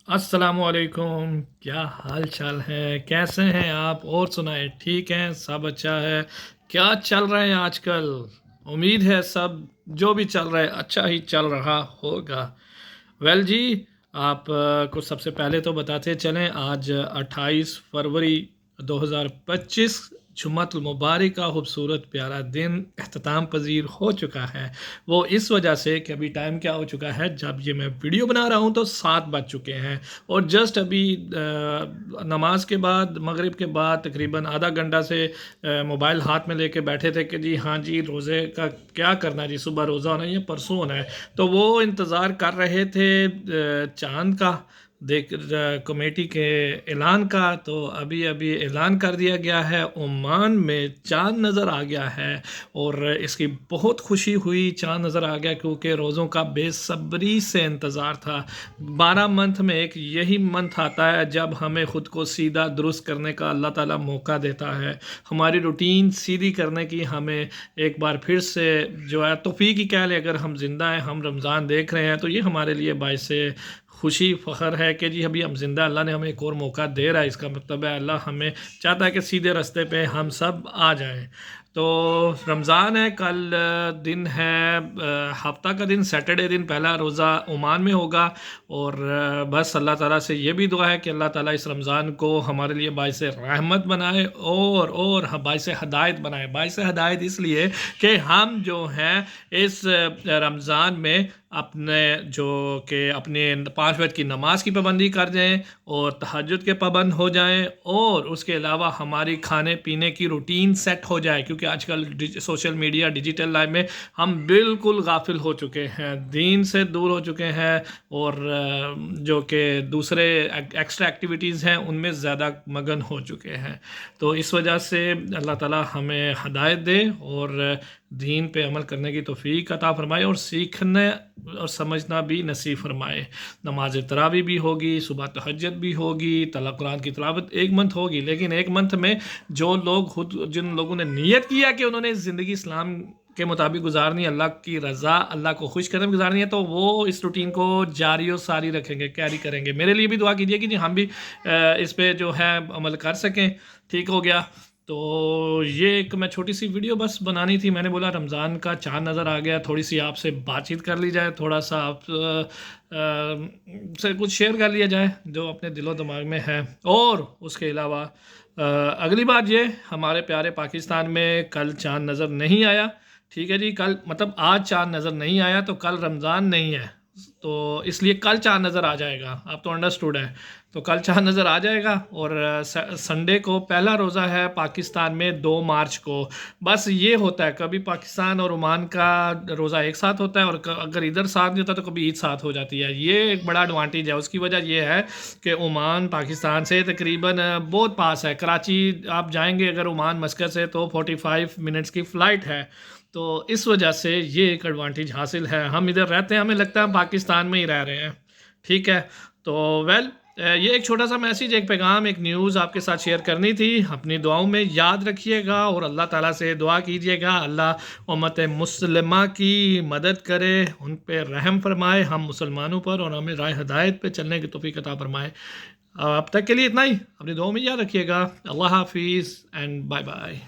السلام علیکم، کیا حال چال ہے؟ کیسے ہیں آپ؟ اور سنائیں، ٹھیک ہیں؟ سب اچھا ہے؟ کیا چل رہا ہے آج کل؟ امید ہے سب جو بھی چل رہا ہے اچھا ہی چل رہا ہوگا۔ جی، آپ کو سب سے پہلے تو بتاتے چلیں، آج 28 فروری 2025 جمعۃ المبارک کا خوبصورت پیارا دن اختتام پذیر ہو چکا ہے۔ وہ اس وجہ سے کہ ابھی ٹائم کیا ہو چکا ہے، جب یہ میں ویڈیو بنا رہا ہوں تو 7 بج چکے ہیں، اور جسٹ ابھی نماز کے بعد، مغرب کے بعد تقریباً آدھا گھنٹہ سے موبائل ہاتھ میں لے کے بیٹھے تھے کہ جی ہاں جی روزے کا کیا کرنا ہے، جی صبح روزہ ہونا ہے یا پرسوں ہونا ہے، تو وہ انتظار کر رہے تھے چاند کا، دیکھ کمیٹی کے اعلان کا۔ تو ابھی اعلان کر دیا گیا ہے، عمان میں چاند نظر آ گیا ہے، اور اس کی بہت خوشی ہوئی، چاند نظر آ گیا، کیونکہ روزوں کا بے صبری سے انتظار تھا۔ 12 منتھ میں ایک یہی منتھ آتا ہے جب ہمیں خود کو سیدھا درست کرنے کا اللہ تعالیٰ موقع دیتا ہے، ہماری روٹین سیدھی کرنے کی ہمیں ایک بار پھر سے جو ہے توفیق ہی کہہ لیں۔ اگر ہم زندہ ہیں، ہم رمضان دیکھ رہے ہیں، تو یہ ہمارے لیے باعث خوشی فخر ہے کہ جی ابھی ہم زندہ، اللہ نے ہمیں ایک اور موقع دے رہا ہے۔ اس کا مطلب ہے اللہ ہمیں چاہتا ہے کہ سیدھے راستے پہ ہم سب آ جائیں۔ تو رمضان ہے، کل دن ہے ہفتہ کا دن، سیٹرڈے دن پہلا روزہ عمان میں ہوگا، اور بس اللہ تعالیٰ سے یہ بھی دعا ہے کہ اللہ تعالیٰ اس رمضان کو ہمارے لیے باعث رحمت بنائے، اور باعث ہدایت بنائے۔ باعث ہدایت اس لیے کہ ہم جو ہیں اس رمضان میں اپنے 5 وقت کی نماز کی پابندی کر جائیں، اور تہجد کے پابند ہو جائیں، اور اس کے علاوہ ہماری کھانے پینے کی روٹین سیٹ ہو جائے، کیونکہ آج کل سوشل میڈیا، ڈیجیٹل لائف میں ہم بالکل غافل ہو چکے ہیں، دین سے دور ہو چکے ہیں، اور جو کہ دوسرے ایکسٹرا ایکٹیویٹیز ہیں ان میں زیادہ مگن ہو چکے ہیں۔ تو اس وجہ سے اللہ تعالیٰ ہمیں ہدایت دے اور دین پہ عمل کرنے کی توفیق عطا فرمائے، اور سیکھنے اور سمجھنا بھی نصیب فرمائے۔ نماز تراویح بھی ہوگی، صبح تہجد بھی ہوگی، قرآن کی تلاوت ایک منتھ ہوگی، لیکن ایک منتھ میں جن لوگوں نے نیت کیا کہ انہوں نے زندگی اسلام کے مطابق گزارنی ہے، اللہ کی رضا، اللہ کو خوش کرنے میں گزارنی ہے، تو وہ اس روٹین کو جاری و ساری رکھیں گے، کیری کریں گے۔ میرے لیے بھی دعا کیجیے کہ جی ہم بھی اس پہ جو ہے عمل کر سکیں۔ ٹھیک ہو گیا؟ تو یہ ایک میں چھوٹی سی ویڈیو بس بنانی تھی، میں نے بولا رمضان کا چاند نظر آ گیا، تھوڑی سی آپ سے بات چیت کر لی جائے، تھوڑا سا آپ سے کچھ شیئر کر لیا جائے جو اپنے دل و دماغ میں ہے۔ اور اس کے علاوہ اگلی بات یہ، ہمارے پیارے پاکستان میں کل چاند نظر نہیں آیا، ٹھیک ہے جی، کل مطلب آج چاند نظر نہیں آیا تو کل رمضان نہیں ہے، تو اس لیے کل چاند نظر آ جائے گا، آپ تو انڈرسٹوڈ ہے، تو کل چاند نظر آ جائے گا۔ اور سنڈے کو پہلا روزہ ہے پاکستان میں 2 مارچ کو۔ بس یہ ہوتا ہے، کبھی پاکستان اور عمان کا روزہ ایک ساتھ ہوتا ہے، اور اگر ادھر ساتھ نہیں ہوتا تو کبھی عید ساتھ ہو جاتی ہے۔ یہ ایک بڑا ایڈوانٹیج ہے، اس کی وجہ یہ ہے کہ عمان پاکستان سے تقریباً بہت پاس ہے، کراچی آپ جائیں گے اگر عمان مسقط سے تو 45 منٹس کی فلائٹ ہے، تو اس وجہ سے یہ ایک ایڈوانٹیج حاصل ہے۔ ہم ادھر رہتے ہیں، ہمیں لگتا ہے ہم پاکستان میں ہی رہ رہے ہیں، ٹھیک ہے؟ تو یہ ایک چھوٹا سا میسیج، ایک پیغام، ایک نیوز آپ کے ساتھ شیئر کرنی تھی۔ اپنی دعاؤں میں یاد رکھیے گا، اور اللہ تعالیٰ سے دعا کیجیے گا اللہ امت مسلمہ کی مدد کرے، ان پہ رحم فرمائے، ہم مسلمانوں پر، اور ہمیں راہ ہدایت پہ چلنے کی توفیق عطا فرمائے۔ اب تک کے لیے اتنا ہی، اپنی دعاؤں میں یاد رکھیے گا۔ اللہ حافظ اینڈ بائے بائے۔